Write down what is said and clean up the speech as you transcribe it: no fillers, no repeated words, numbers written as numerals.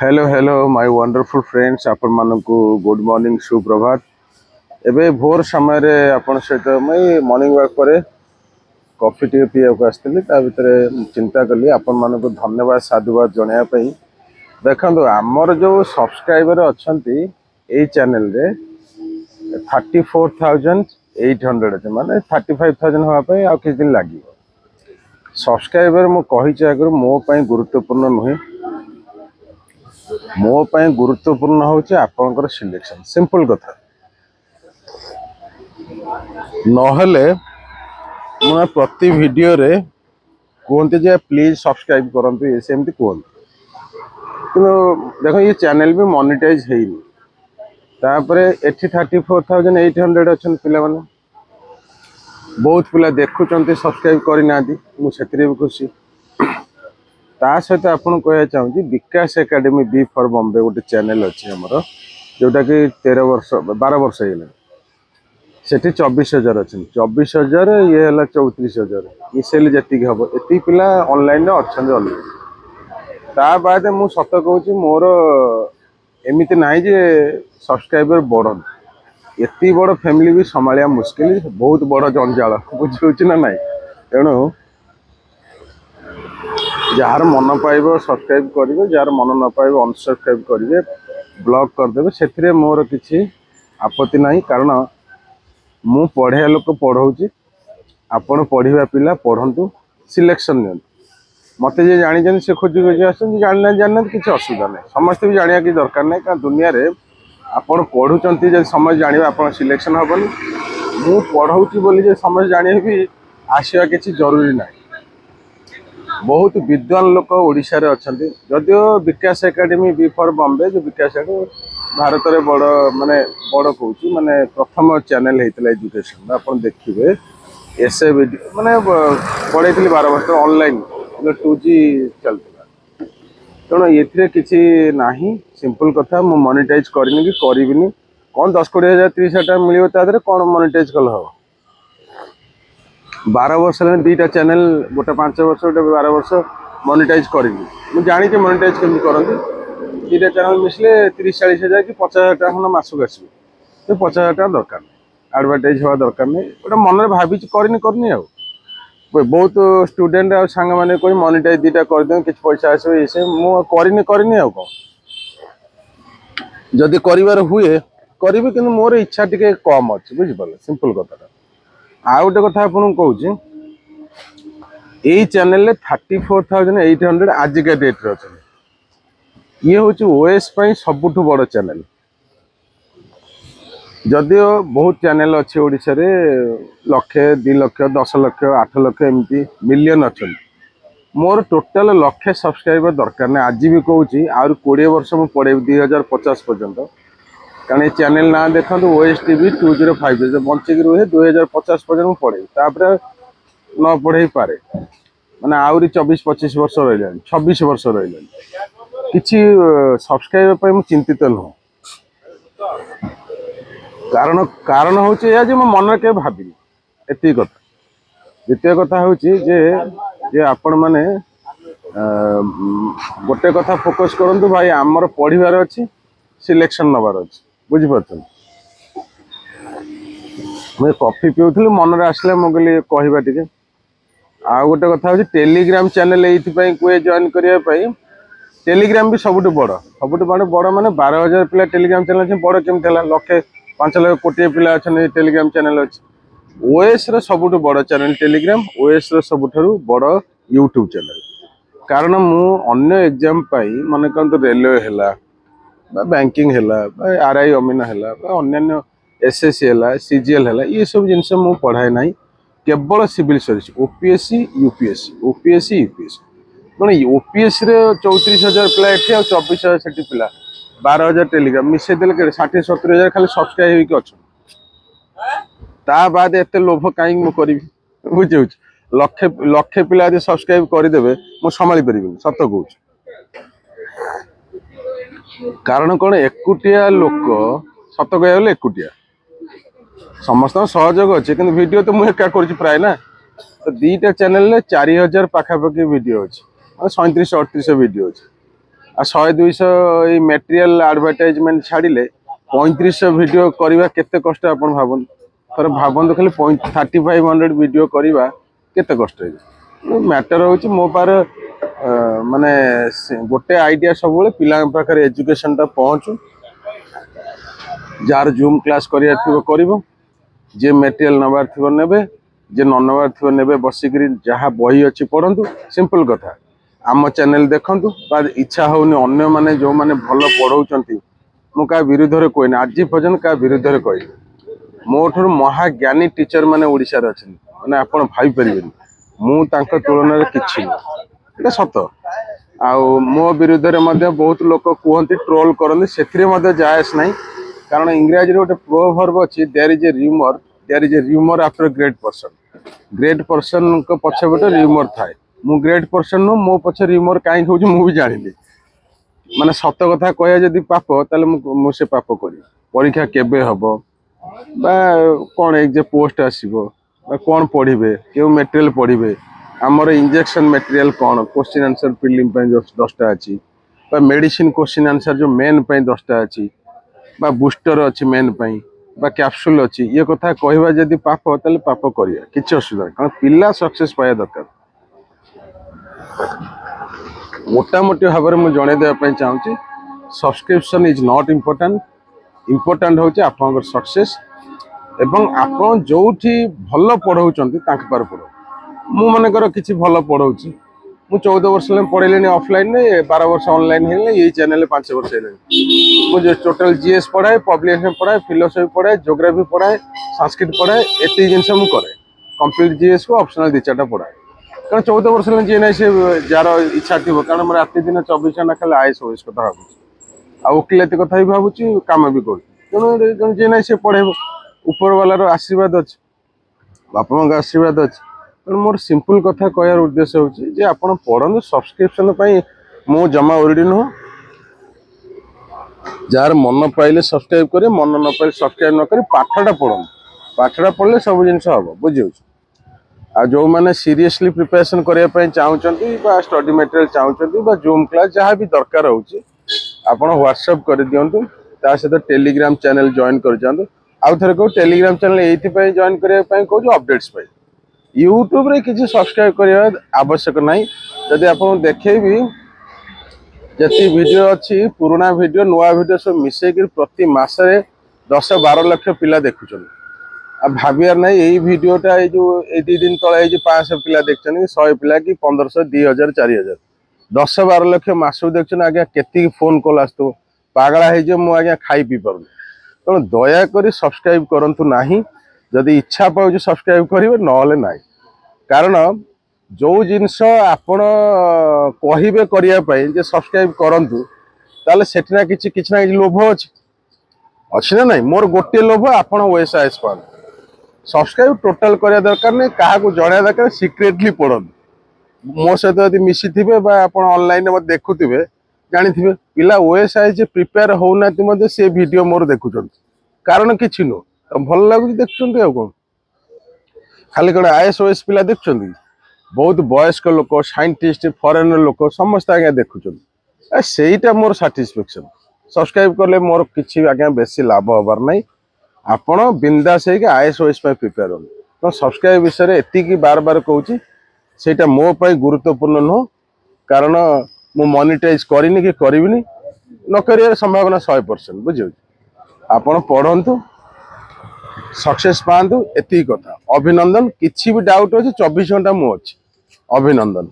Hello hello my wonderful friends आपण मानकु good morning सुप्रभात। एबे भोर समय रे आपण सहित मैं मॉर्निंग वॉक पर कॉफी टी पीया को आस्थिली ता भितरे चिंता कली आपण मानकु धन्यवाद साधुवाद जणाया पई। देखंतु हमर जो सब्सक्राइबर अछंती ए चैनल रे 34,800 अछि माने 35,000 होआ पई आ किछ दिन लागी। सब्सक्राइबर मु कहि छै अगर मो पई गुरुत्वपूर्ण नहे, मो पाई गुरुत्वपूर्ण होचे आपनकर सिलेक्शन। सिंपल कथा नहले मैं प्रति वीडियो रे कहते जे प्लीज सब्सक्राइब करंतु ये सेमती कहते कि देखो ये चैनल भी मोनेटाइज हेनी तापरे एठी 34,800 अच्छा पिला माने बहुत पिला देखुचंती सब्सक्राइब करना मुझे भी खुशी। ता सहित आपन कहया चाहूँ विकास एकेडमी बी फॉर बॉम्बे गोटे चैनल अच्छी आमर जोटा कि 13 वर्ष 12 वर्ष हो सेठी 24,000 अच्छे 24,000 ये है 34,000 मिसेल जी हम ये पिला ऑनलाइन अच्छा ऑलरेडी। ता बाद मु सत कहूँ मोर एमती ना जे सब्सक्राइबर बढ़न एति बड़ फैमिली भी संभालिया मुस्किल बहुत बड़ जंजाल बुझे ना ना तेणु जार मन पाइब सब्सक्राइब करेंगे जार मन न पाइब अनसब्सक्राइब करेंगे ब्लॉक करदे से मोर किसी आपत्ति नहीं कारण मु पढ़िया लोक पढ़ाऊँ आपण पढ़ा पिला पढ़ु सिलेक्शन नि मत जी जानी से खोजी खोजी आसना जाना किसी असुविधा नहीं समस्त भी जाना कि दरकार नहीं कारण दुनिया रे आपण पढ़ुंट जब समझ जाना आप सिलेक्शन हेनी मु पढ़ाऊँ बोली समझ जाने भी आसवा किसी जरूरी ना। बहुत विद्वान लोक ओडिशा रे अछंती जदियो विकास एकेडमी बी फॉर बॉम्बे जो विकास भारत रे बड़ माने बड़ कहूँ माने प्रथम चैनल होता एजुकेशन आप देखिए एसए माने पढ़े 12 वर्ष ऑनलाइन 2G चलता तेणु ये किसी ना सिंपल कथा मु मोनेटाइज करनी कि करिविनी कौन 10-20,000 30,000 मिले तादरे कौन मोनेटाइज कल हम 12 वर्ष दीटा चैनल गोटे 5 वर्ष गोटे 12 वर्ष मोनेटाइज करी मुझे जानी मोनेटाइज केमती करती दीटा चैनल मिसले 30-40,000 कि 50,000 टाँग मसक आसो 50,000 टाँग दरकार नहीं एडवर्टाइज हवा दरकार नहीं गोटे मन भावी करनी आ बहुत स्टूडेंट आ सांग मैंने कोई मोनेटाइज दीटा करदे कि पैसा आसो ये मुझे करनी आ कौन जदि कर हुए करी कि मोर इच्छा टी कम अच्छे बुझिपारे सिंपल कथा। आ गोटे कथा आपन कहूँ यही चैनल 34,800 आजिका डेट रे अच्छा ये हूँ ओएस सबुठ बड़ चैनल जदियो बहुत चैनल अच्छे ओडिशा रे लक्षे 2 लाख 10 लाख 8 लाख एमती मिलियन अच्छा मोर टोटाल लक्षे सब्सक्राइबर दरकार नहीं आज भी कहूँ आर 20 वर्ष मुझे पढ़े 2050 पर्यंत कारण ये चैनल ना देखो ओएस टीवी 2050 जो बंचिक रुहे 2050 पर्यटन पढ़े तापर न पढ़े पारे माने आहरी 24-25 वर्ष रहा 26 वर्ष रहा कि सब्सक्राइबर मुझे चिंतित नुह कारण कारण हूँ या मो मन के भाविनी एति कथा। द्वितीय कथा हूँ जे आपण मैंने गोटे कथा फोकस करूँ भाई आमर पढ़ार अच्छी सिलेक्शन नबार अच्छी बुझीपार मुझे कॉफी पीऊली मन आसला मुझे कहवा टे आ गोटे कथा हूँ टेलीग्राम चैनल ये कहे जॉइन करने टेलीग्राम भी सबुठ बड़ बड़ माने 12,000 पिला टेलीग्राम चैनल अच्छे बड़ केमती है 1,05 लाख कोटी पिला अच्छा टेलीग्राम चैनल अच्छे ओएस रो सबुठ बड़ चैनल टेलीग्राम ओएस रो सबुठारु बड़ यूट्यूब चैनल कारण मु अन्य एग्जाम पाई मन कहते रेलवे है बैंकिंग है आरआई अमीन है अन्य एसएससी है सीजीएल है ये सब जिनस मु पढ़ाए ना केवल सिविल सर्विस ओपीएससी यूपीएससी तेना ओपीएससी 34,000 पिला एठी और 24,000 सेठी पिला 12,000 टेलीग्राम मिसे देले 60-70,000 खाली सब्सक्राइब होकर ता बाद एत लोभ कहीं मु करी बुझे लक्षे लक्षे पिला यदि सब्सक्राइब करदेवे मु संभाली पारिबिनी सत कहूँ कारण कौन एकुटिया लोक सत कह एकुटिया समस्त सहयोग अच्छे कि वीडियो तो मुझे कर प्राय ना तो 2टा चैनल 4,000 पाखापाखि वीडियो अच्छे 37-38 वीडियो अच्छे आ 100-200 मटेरियल एडवर्टाइजमेंट छाड़िले 3500 वीडियो करवा केते कष्ट आपण भाबन थर भाबन खाली 3500 वीडियो करवा केते कष्ट मैटर होची मो पार माने गोटे आइडिया सब पिला पाखे एजुकेशन टा पहुँचू जार जूम क्लास करिवो जे मटेरियल नबार थी नेबे जे न नबार थी नेबे बसिक जहाँ बही अच्छी पढ़ंतु सिंपल कथा आम चैनल देखंतु इच्छा होनी अन्य माने जो माने भल पढ़ाउछंती मु का विरुद्ध रे कोइन आज पर्यंत का विरुद्ध रे कोइ मोठर महाज्ञानी टीचर माने ओडिसा रे अछन माने आपण भाई परिबेनी मु तांको तुलना रे किछि एटा सत आ मो विरुद्ध रे मध्ये बहुत लोक कहंती ट्रोल करंती सेथिरे मध्ये जायस नाही कारण इंग्रजी रे गोटे प्रोवर्ब अछि there is a rumour after great person को पछे गोटे र्यूमर थाए मु ग्रेट पर्सन नो मो पछे र्यूमर काई होउछ मु भी जानिली माने सत कथा कहया जदी पाप ताले मु से पाप करी परीक्षा केबे हबो बा कोन एग्जाम पोस्ट आसीबो बा कोन पढिबे केउ मटेरियल पढिबे हमर इंजेक्शन मटेरियल कोन क्वेश्चन आंसर फिलिंग पे जो 10टा अछि बा मेडिसिन क्वेश्चन आंसर जो मेन पे 10टा अछि बा बूस्टर अच्छी मेन पाई बा कैप्सूल अच्छी ये कथा कहवा जदि पाप ताले पाप करिया किछि असुविधा कारण पिला सक्सेस पाया दरकार मोटामोटी भाव में मुझे जन देवाई चाहूँगी सब्सक्रिप्शन इज नॉट इम्पोर्टाट हूँ आप सक्सेस एवं आप जो भल पढ़ाऊँ पार पढ़ मु मनकर किसी भल पढ़ाऊँ मु 14 वर्ष पढ़ेली ऑफलाइन 12 वर्ष ऑनलाइन है चैनल 5 वर्ष है मुझे टोटल जीएस पढ़ाए पब्लिकेशन पढ़ाए फिलोसफी पढ़ाए ज्योग्राफी पढ़ाए संस्कृत पढ़ाए एति जिनस मुझे करे कंप्लीट जीएस को ऑप्शनल 2-4टा पढ़ाए कारण 14 वर्ष जी ना से जार इच्छा थी कारण मैं राति दिन 24 घंटा खाली आईएस ओएस कथा भावुँ आ वकिलाती कथा भी भावुँ कम भी करूँ जी ना से पढ़े ऊपर वालार आशीर्वाद अच्छे बापा माँ आशीर्वाद अच्छे तेणु मोर सिंपल कथा कहर उद्देश्य हूँ आप पढ़ु सब्सक्रिप्शन मु जमा ओरिडी नुह जार मन पाइले सब्सक्राइब करे मन न पाइले सब्सक्राइब न करे पाठटा पढ़ो पाठटा पढ़ले सब जिन हम बुझे आ जो मैंने सीरियसली प्रिपरेशन करने चाहूँगी स्टडी मटेरियल चाहूँगी जूम क्लास जहाँ भी दरकार होची आपण व्हाट्सएप कर दिंतु ता सहित टेलीग्राम चैनल जॉइन कर जातु आउ थे कहूँ टेलीग्राम चैनल ये जॉइन करने कहूँ अपडेट्स यूट्यूब रे किसी सब्सक्राइब करने आवश्यक नहीं जदि आप देखेबी जी वीडियो अच्छी पुराना वीडियो नुआ वीडियो सब मिसेक प्रति मासरे 10-12 लाख पिला देखुं अब भावियार ना यही वीडियोटा जो 2 दिन तले 500 पिला देखते 100 पिला कि 1500 2000 4000 10-12 लाख मासू देखते आज्ञा के फोन कॉल आसो पागला हो मुझे खाई पी पार तेणु दयाकोरी सब्सक्राइब करूँ ना जदि इच्छा पाँच सब्सक्राइब करेंगे ना कारण जो जिनस आपण कहे करने सब्सक्राइब करूँ ताले सेठना किसी ना लोभ अच्छी ना नहीं मोर गोटे लोभ आपण ओएसआईएस पान सब्सक्राइब टोटाल करा दरकार नहीं क्या जड़ा दरकार सिक्रेटली पढ़ो मो सहित यदि मिसी थे ऑनलाइन मत देखुवे जानी पिला ओएसआईएस प्रिपेयर होना से वीडियो मोर देखुं कारण किसी नु भल लगुच देखुं आ कौन खाली कौन आईएएस ओएस पिला देखुं बहुत वयस्क लोक साइंटिस्ट फरेन लोक समस्त आज्ञा देखुं सेटा मोर साटिस्फैक्शन सब्सक्राइब कले मोर किसी आज्ञा बेसी लाभ हबार नहीं आपण बिंदास आईएएस ओएस प्रिपेयर हो तो सब्सक्राइब विषय एति बार बार कहूँ सेटा मो पाई गुरुत्वपूर्ण नुह कारण मु मोनिटाइज करिनी कि करिविनी न करियर संभावना 100% बुझे आपण पढ़ंतु सक्सेस पांतु एति कथा अभिनंदन किछि भी डाउट अछि 24 घंटा मु अछि अभिनंदन।